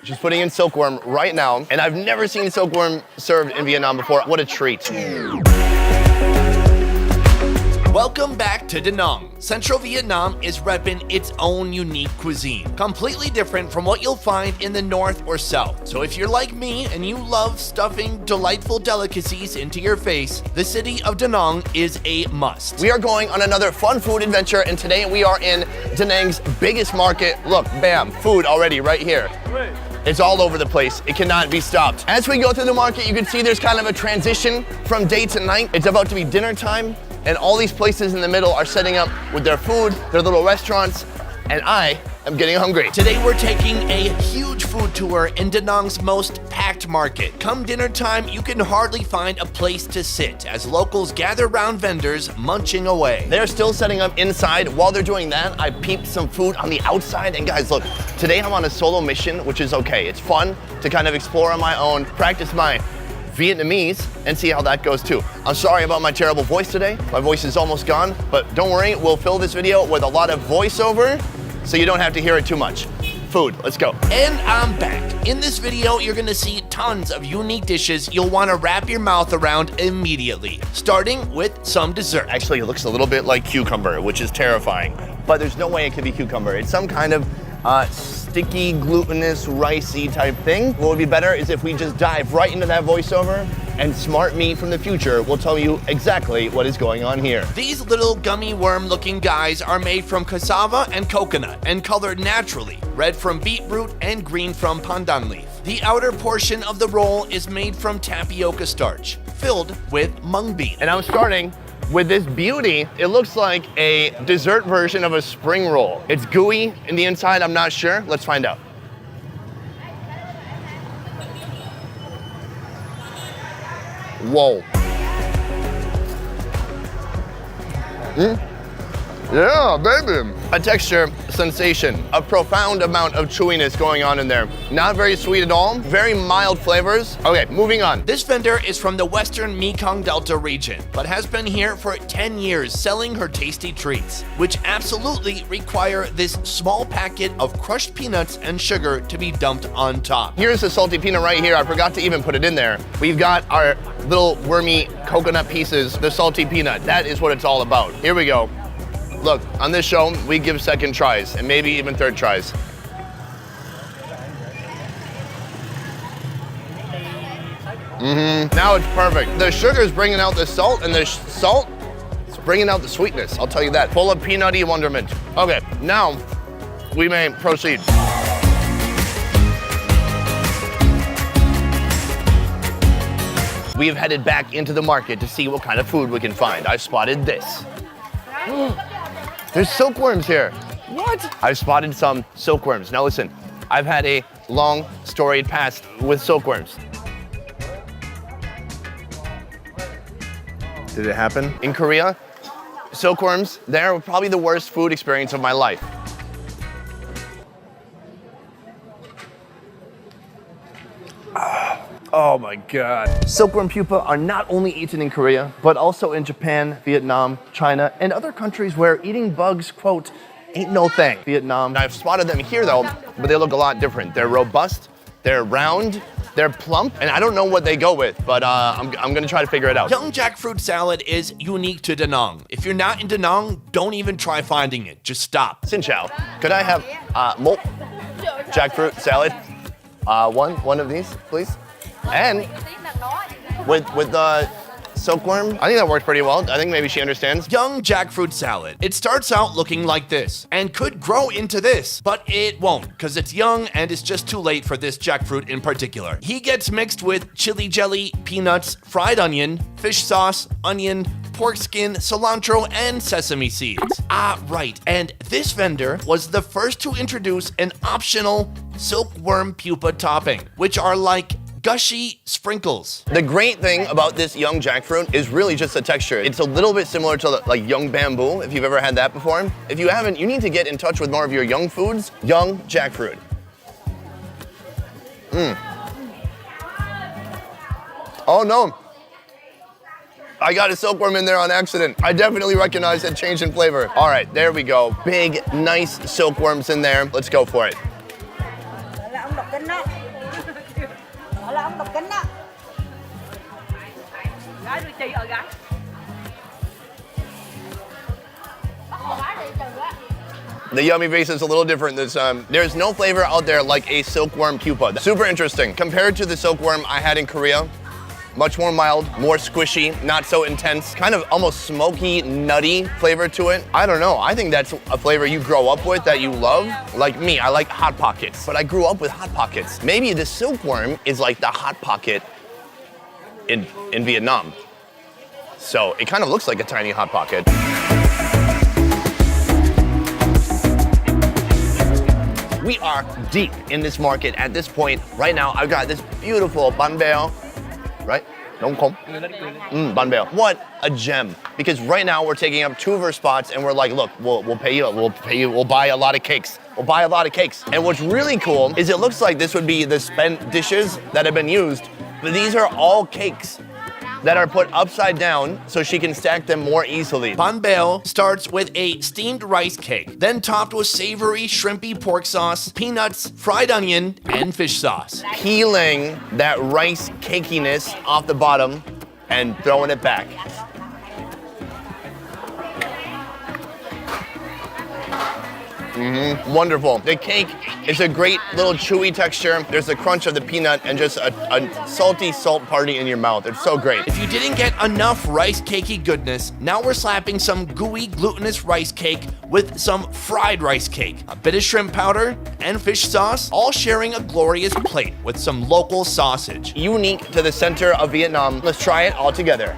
She's putting in silkworm right now, and I've never seen silkworm served in Vietnam before. What a treat. Welcome back to Da Nang. Central Vietnam is repping its own unique cuisine, completely different from what you'll find in the north or south. So if you're like me and you love stuffing delightful delicacies into your face, the city of Da Nang is a must. We are going on another fun food adventure, and today we are in Da Nang's biggest market. Look, bam, food already right here. It's all over the place. It cannot be stopped. As we go through the market, you can see there's kind of a transition from day to night. It's about to be dinner time, and all these places in the middle are setting up with their food, their little restaurants, and I am getting hungry. Today we're taking a huge food tour in Da Nang's most packed market. Come dinner time, you can hardly find a place to sit as locals gather around vendors munching away. They're still setting up inside. While they're doing that, I peeped some food on the outside. And guys, look, today I'm on a solo mission, which is okay. It's fun to kind of explore on my own, practice my Vietnamese, and see how that goes too. I'm sorry about my terrible voice today. My voice is almost gone, but don't worry, we'll fill this video with a lot of voiceover so you don't have to hear it too much. Food, let's go. And I'm back. In this video, you're gonna see tons of unique dishes you'll wanna wrap your mouth around immediately, starting with some dessert. Actually, it looks a little bit like cucumber, which is terrifying, but there's no way it could be cucumber. It's some kind of sticky, glutinous, ricey type thing. What would be better is if we just dive right into that voiceover, and smart me from the future will tell you exactly what is going on here. These little gummy worm looking guys are made from cassava and coconut and colored naturally, red from beetroot and green from pandan leaf. The outer portion of the roll is made from tapioca starch, filled with mung bean. And I'm starting with this beauty. It looks like a dessert version of a spring roll. It's gooey in the inside, I'm not sure. Let's find out. Whoa. Yeah, baby. A texture sensation, a profound amount of chewiness going on in there. Not very sweet at all, very mild flavors. Okay, moving on. This vendor is from the western Mekong Delta region, but has been here for 10 years selling her tasty treats, which absolutely require this small packet of crushed peanuts and sugar to be dumped on top. Here's the salty peanut right here. I forgot to even put it in there. We've got our little wormy coconut pieces, the salty peanut. That is what it's all about. Here we go. Look, on this show, we give second tries and maybe even third tries. Now it's perfect. The sugar is bringing out the salt, and the salt is bringing out the sweetness. I'll tell you that. Full of peanutty wonderment. Okay, now we may proceed. We've headed back into the market to see what kind of food we can find. I've spotted this. There's silkworms here. What? I've spotted some silkworms. Now listen, I've had a long, storied past with silkworms. Did it happen? In Korea, silkworms, they're probably the worst food experience of my life. Oh my God. Silkworm pupa are not only eaten in Korea, but also in Japan, Vietnam, China, and other countries where eating bugs, quote, ain't no thing. Vietnam. I've spotted them here though, but they look a lot different. They're robust, they're round, they're plump, and I don't know what they go with, but I'm gonna try to figure it out. Young jackfruit salad is unique to Da Nang. If you're not in Da Nang, don't even try finding it, just stop. Xin chào, could I have một jackfruit salad? One of these, please. And with the silkworm, I think that worked pretty well. I think maybe she understands. Young jackfruit salad. It starts out looking like this and could grow into this, but it won't because it's young and it's just too late for this jackfruit in particular. He gets mixed with chili jelly, peanuts, fried onion, fish sauce, onion, pork skin, cilantro, and sesame seeds. Ah, right. And this vendor was the first to introduce an optional silkworm pupa topping, which are like gushy sprinkles. The great thing about this young jackfruit is really just the texture. It's a little bit similar to like young bamboo, if you've ever had that before. If you haven't, you need to get in touch with more of your young foods. Young jackfruit. Oh no. I got a silkworm in there on accident. I definitely recognize that change in flavor. All right, there we go. Big, nice silkworms in there. Let's go for it. Gọi là ông độc kính đó. Gái đi chị ở gái. Bắt con gái đi trừ á. The yummy base is a little different this time. There's no flavor out there like a silkworm pupa. Super interesting. Compared to the silkworm I had in Korea, much more mild, more squishy, not so intense, kind of almost smoky, nutty flavor to it. I don't know, I think that's a flavor you grow up with that you love. Like me, I like Hot Pockets, but I grew up with Hot Pockets. Maybe the silkworm is like the Hot Pocket in Vietnam. So it kind of looks like a tiny Hot Pocket. We are deep in this market at this point. Right now, I've got this beautiful Unbale, right? Unbale. What a gem. Because right now we're taking up 2 of her spots and we're like, look, we'll pay you, we'll buy a lot of cakes. We'll buy a lot of cakes. And what's really cool is it looks like this would be the spent dishes that have been used, but these are all cakes that are put upside down so she can stack them more easily. Unbale starts with a steamed rice cake, then topped with savory shrimpy pork sauce, peanuts, fried onion, and fish sauce. Peeling that rice cakiness off the bottom and throwing it back. Wonderful. The cake is a great little chewy texture. There's the crunch of the peanut and just a salty salt party in your mouth. It's so great. If you didn't get enough rice cakey goodness, now we're slapping some gooey glutinous rice cake with some fried rice cake, a bit of shrimp powder, and fish sauce, all sharing a glorious plate with some local sausage. Unique to the center of Vietnam. Let's try it all together.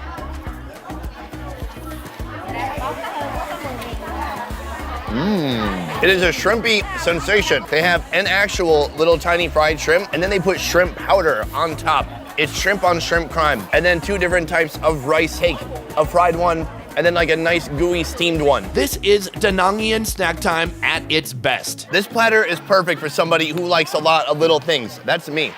It is a shrimpy sensation. They have an actual little tiny fried shrimp, and then they put shrimp powder on top. It's shrimp on shrimp crime. And then 2 different types of rice cake, a fried one, and then like a nice gooey steamed one. This is Da Nangian snack time at its best. This platter is perfect for somebody who likes a lot of little things. That's me.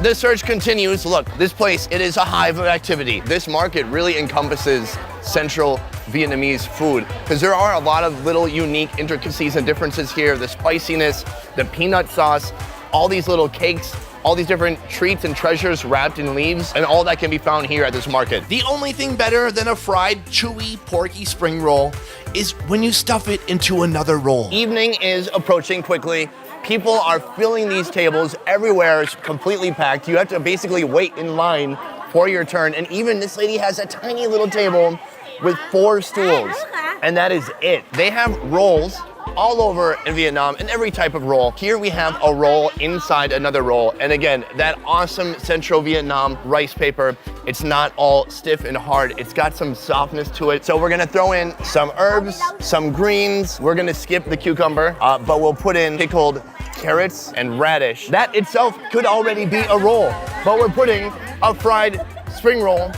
The search continues. Look, this place, it is a hive of activity. This market really encompasses central Vietnamese food because there are a lot of little unique intricacies and differences here. The spiciness, the peanut sauce, all these little cakes, all these different treats and treasures wrapped in leaves, and all that can be found here at this market. The only thing better than a fried, chewy, porky spring roll is when you stuff it into another roll. Evening is approaching quickly. People are filling these tables. Everywhere is completely packed. You have to basically wait in line for your turn. And even this lady has a tiny little table with 4 stools. And that is it. They have rolls all over in Vietnam, and every type of roll. Here we have a roll inside another roll. And again, that awesome Central Vietnam rice paper, it's not all stiff and hard. It's got some softness to it. So we're gonna throw in some herbs, some greens. We're gonna skip the cucumber, but we'll put in pickled carrots and radish. That itself could already be a roll, but we're putting a fried spring roll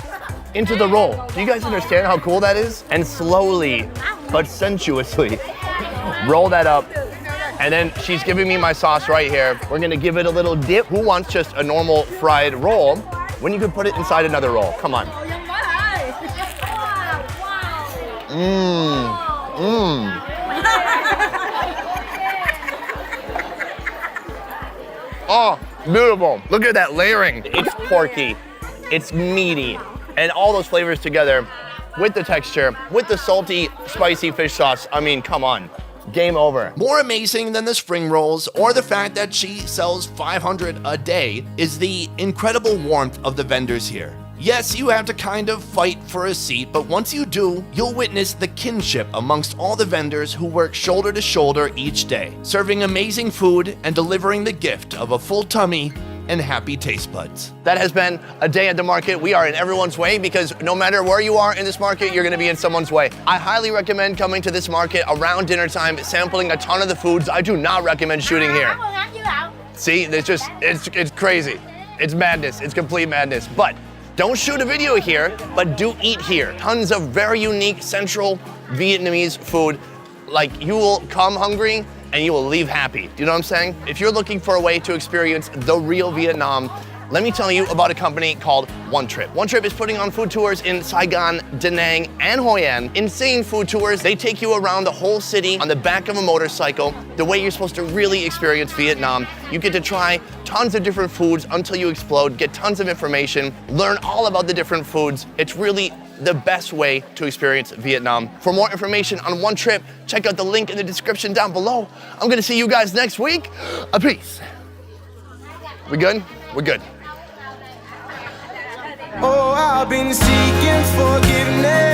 into the roll. Do you guys understand how cool that is? And slowly, but sensuously, roll that up. And then she's giving me my sauce right here. We're gonna give it a little dip. Who wants just a normal fried roll when you could put it inside another roll? Come on. Oh, beautiful. Look at that layering. It's porky, it's meaty, and all those flavors together with the texture, with the salty, spicy fish sauce. I mean, come on. Game over. More amazing than the spring rolls or the fact that she sells 500 a day is the incredible warmth of the vendors here. Yes, you have to kind of fight for a seat, but once you do, you'll witness the kinship amongst all the vendors who work shoulder to shoulder each day, serving amazing food and delivering the gift of a full tummy and happy taste buds. That has been a day at the market. We are in everyone's way because no matter where you are in this market, you're gonna be in someone's way. I highly recommend coming to this market around dinner time, sampling a ton of the foods. I do not recommend shooting here. See, it's crazy. It's madness, it's complete madness. But don't shoot a video here, but do eat here. Tons of very unique central Vietnamese food. Like, you will come hungry and you will leave happy. Do you know what I'm saying? If you're looking for a way to experience the real Vietnam, let me tell you about a company called One Trip. One Trip is putting on food tours in Saigon, Da Nang, and Hoi An. Insane food tours. They take you around the whole city on the back of a motorcycle, the way you're supposed to really experience Vietnam. You get to try tons of different foods until you explode, get tons of information, learn all about the different foods. It's really the best way to experience Vietnam. For more information on One Trip, check out the link in the description down below. I'm gonna see you guys next week. Peace. We good? We're good. Oh, I've been seeking forgiveness.